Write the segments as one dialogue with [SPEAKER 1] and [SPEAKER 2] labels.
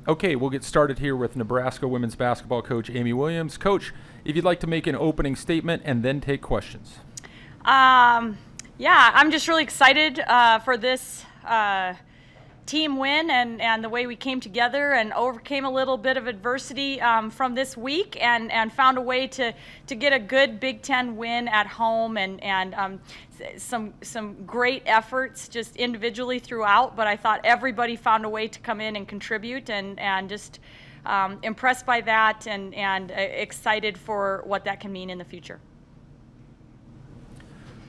[SPEAKER 1] Okay, we'll get started here with Nebraska women's basketball coach Amy Williams. Coach, if you'd like to make an opening statement and then take questions.
[SPEAKER 2] Yeah, I'm just really excited for this team win and the way we came together and overcame a little bit of adversity from this week and found a way to get a good Big Ten win at home and some great efforts just individually throughout, but I thought everybody found a way to come in and contribute and just impressed by that and excited for what that can mean in the future.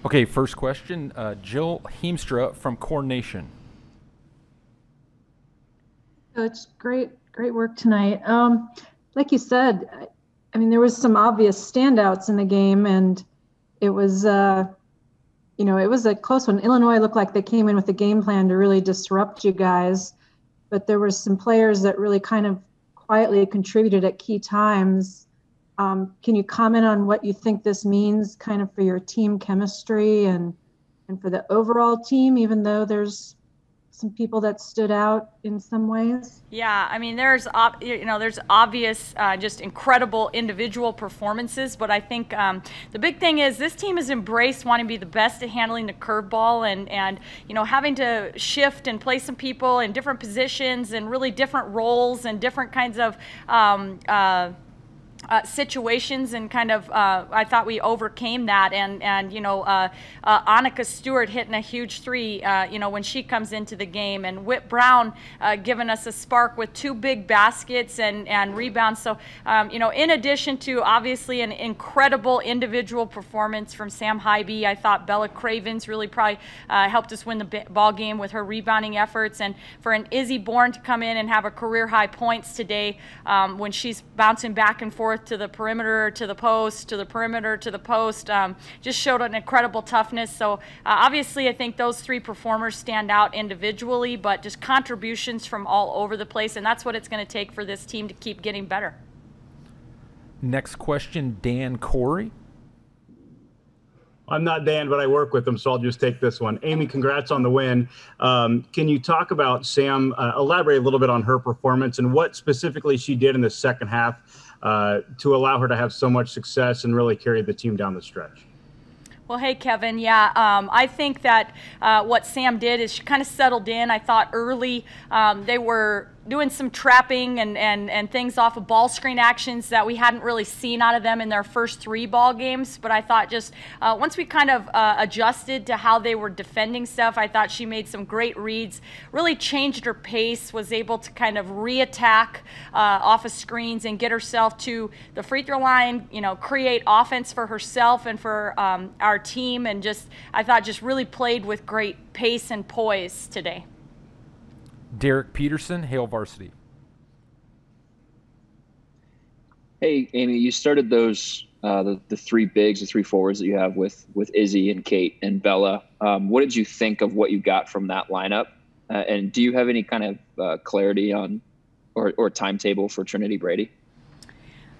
[SPEAKER 1] Okay, first question, Jill Heemstra from Core Nation.
[SPEAKER 3] It's great work tonight. Like you said, I mean, there was some obvious standouts in the game, and it was, it was a close one. Illinois looked like they came in with a game plan to really disrupt you guys, but there were some players that really kind of quietly contributed at key times. Can you comment on what you think this means kind of for your team chemistry and for the overall team, even though there's some people that stood out in some ways?
[SPEAKER 2] Yeah, I mean, there's obvious, just incredible individual performances, but I think the big thing is this team has embraced wanting to be the best at handling the curveball and having to shift and play some people in different positions and really different roles and different kinds of situations and kind of I thought we overcame that and Annika Stewart hitting a huge three when she comes into the game, and Whit Brown giving us a spark with 2 big baskets and rebounds. So in addition to obviously an incredible individual performance from Sam Hybe, I thought Bella Cravens really probably helped us win the ball game with her rebounding efforts, and for an Izzy Bourne to come in and have a career high points today when she's bouncing back and forth to the perimeter, to the post, to the perimeter, to the post, just showed an incredible toughness. So obviously I think those 3 performers stand out individually, but just contributions from all over the place, and that's what it's going to take for this team to keep getting better.
[SPEAKER 1] Next question, Dan Corey.
[SPEAKER 4] I'm not Dan, but I work with him, so I'll just take this one. Amy, congrats on the win. Can you talk about Sam, elaborate a little bit on her performance and what specifically she did in the second half to allow her to have so much success and really carry the team down the stretch?
[SPEAKER 2] Well, hey, Kevin. Yeah, I think that what Sam did is she kind of settled in. I thought early they were doing some trapping and things off of ball screen actions that we hadn't really seen out of them in their first 3 ball games. But I thought just once we kind of adjusted to how they were defending stuff, I thought she made some great reads, really changed her pace, was able to kind of re-attack off of screens and get herself to the free throw line, create offense for herself and for our team, and just I thought just really played with great pace and poise today.
[SPEAKER 1] Derek Peterson, Hale Varsity.
[SPEAKER 5] Hey, Amy, you started those the 3 bigs, the 3 forwards that you have with Izzy and Kate and Bella. What did you think of what you got from that lineup? And do you have any kind of clarity on or timetable for Trinity Brady?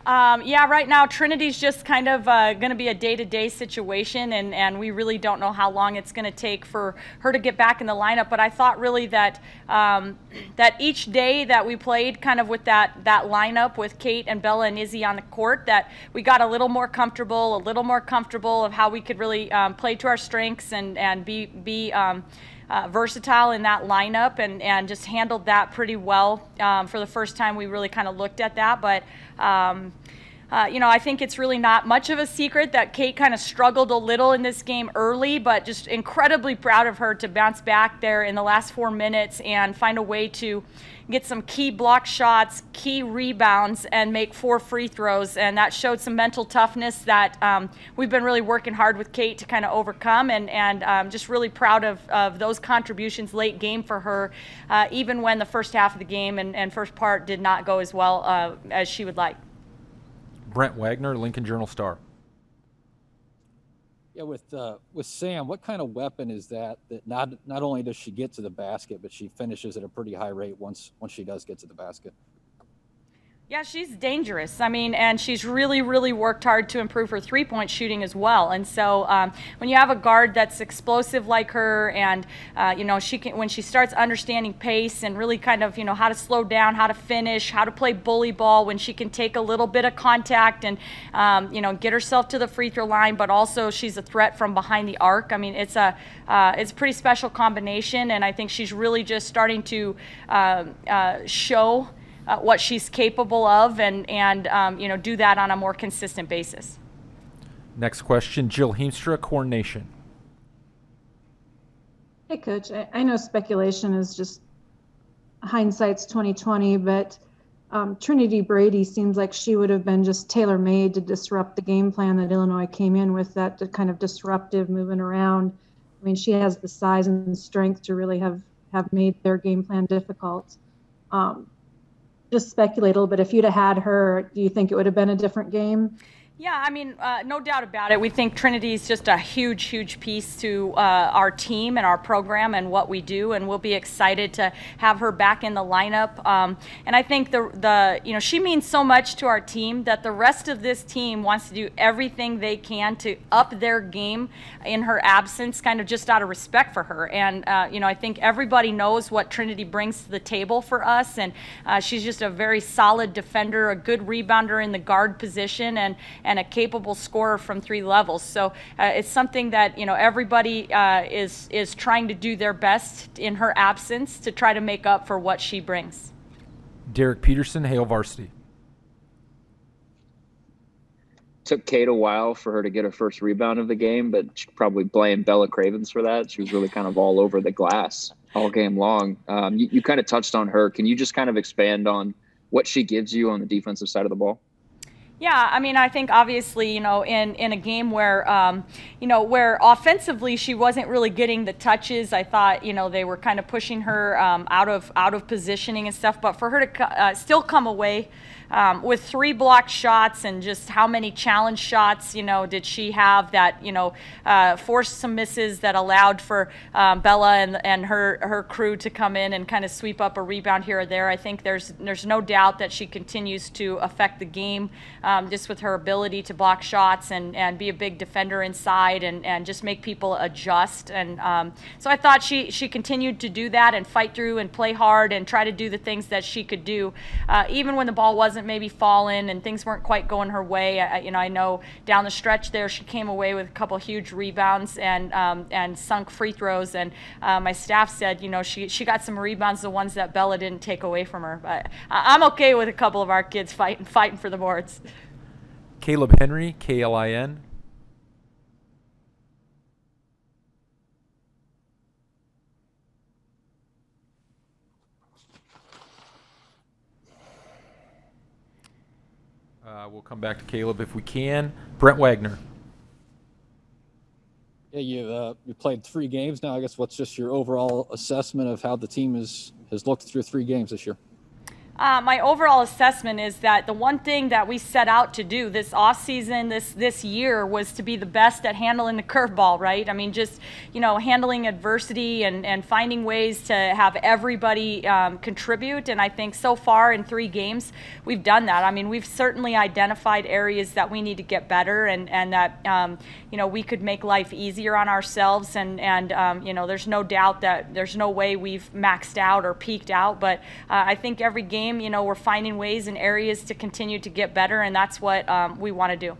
[SPEAKER 2] Yeah, right now Trinity's just kind of going to be a day-to-day situation, and we really don't know how long it's going to take for her to get back in the lineup. But I thought really that that each day that we played kind of with that lineup with Kate and Bella and Izzy on the court, that we got a little more comfortable of how we could really play to our strengths and be versatile in that lineup, and just handled that pretty well. For the first time we really kind of looked at that, but I think it's really not much of a secret that Kate kind of struggled a little in this game early, but just incredibly proud of her to bounce back there in the last 4 minutes and find a way to get some key block shots, key rebounds, and make 4 free throws. And that showed some mental toughness that we've been really working hard with Kate to kind of overcome, and just really proud of those contributions late game for her, even when the first half of the game and first part did not go as well as she would like.
[SPEAKER 1] Brent Wagner, Lincoln Journal-Star.
[SPEAKER 6] Yeah, with Sam, what kind of weapon is that not only does she get to the basket, but she finishes at a pretty high rate once she does get to the basket?
[SPEAKER 2] Yeah, she's dangerous. I mean, and she's really, really worked hard to improve her three-point shooting as well. And so when you have a guard that's explosive like her, and you know, she can, when she starts understanding pace and really kind of, you know, how to slow down, how to finish, how to play bully ball, when she can take a little bit of contact and you know, get herself to the free throw line, but also she's a threat from behind the arc. I mean, it's a pretty special combination, and I think she's really just starting to show what she's capable of, and you know, do that on a more consistent basis.
[SPEAKER 1] Next question, Jill Heemstra, Corn Nation.
[SPEAKER 3] Hey, Coach. I know speculation is just hindsight's 2020, but Trinity Brady seems like she would have been just tailor-made to disrupt the game plan that Illinois came in with, that kind of disruptive moving around. I mean, she has the size and strength to really have made their game plan difficult. Just speculate a little bit. If you'd have had her, do you think it would have been a different game?
[SPEAKER 2] Yeah, I mean, no doubt about it. We think Trinity is just a huge, huge piece to our team and our program and what we do, and we'll be excited to have her back in the lineup. And I think you know, she means so much to our team that the rest of this team wants to do everything they can to up their game in her absence, kind of just out of respect for her. And you know, I think everybody knows what Trinity brings to the table for us, and she's just a very solid defender, a good rebounder in the guard position, and a capable scorer from three levels. So it's something that, you know, everybody is trying to do their best in her absence to try to make up for what she brings.
[SPEAKER 1] Derek Peterson, Hale Varsity.
[SPEAKER 5] Took Kate a while for her to get her first rebound of the game, but she probably blamed Bella Cravens for that. She was really kind of all over the glass all game long. You kind of touched on her. Can you just kind of expand on what she gives you on the defensive side of the ball?
[SPEAKER 2] Yeah, I mean, I think obviously, you know, in a game where, you know, where offensively she wasn't really getting the touches, I thought, you know, they were kind of pushing her out of positioning and stuff. But for her to still come away with 3 blocked shots, and just how many challenge shots, you know, did she have that, you know, forced some misses that allowed for Bella and her crew to come in and kind of sweep up a rebound here or there. I think there's no doubt that she continues to affect the game, just with her ability to block shots and be a big defender inside, and just make people adjust. And so I thought she continued to do that and fight through and play hard and try to do the things that she could do, even when the ball wasn't maybe falling and things weren't quite going her way. You know, I know down the stretch there she came away with a couple huge rebounds and sunk free throws, and my staff said, you know, she got some rebounds, the ones that Bella didn't take away from her. But I'm okay with a couple of our kids fighting for the boards.
[SPEAKER 1] Caleb Henry, KLIN. We'll come back to Caleb if we can. Brent Wagner.
[SPEAKER 6] Yeah, you played 3 games now. I guess what's just your overall assessment of how the team has looked through 3 games this year?
[SPEAKER 2] My overall assessment is that the one thing that we set out to do this offseason, this year, was to be the best at handling the curveball, right? I mean, just, you know, handling adversity and finding ways to have everybody contribute. And I think so far in 3 games, we've done that. I mean, we've certainly identified areas that we need to get better, and that, you know, we could make life easier on ourselves. And you know, there's no doubt that there's no way we've maxed out or peaked out. But I think every game, you know, we're finding ways and areas to continue to get better, and that's what we want to do.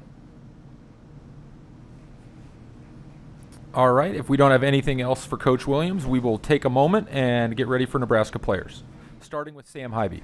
[SPEAKER 1] All right, if we don't have anything else for Coach Williams, we will take a moment and get ready for Nebraska players, starting with Sam Hybe.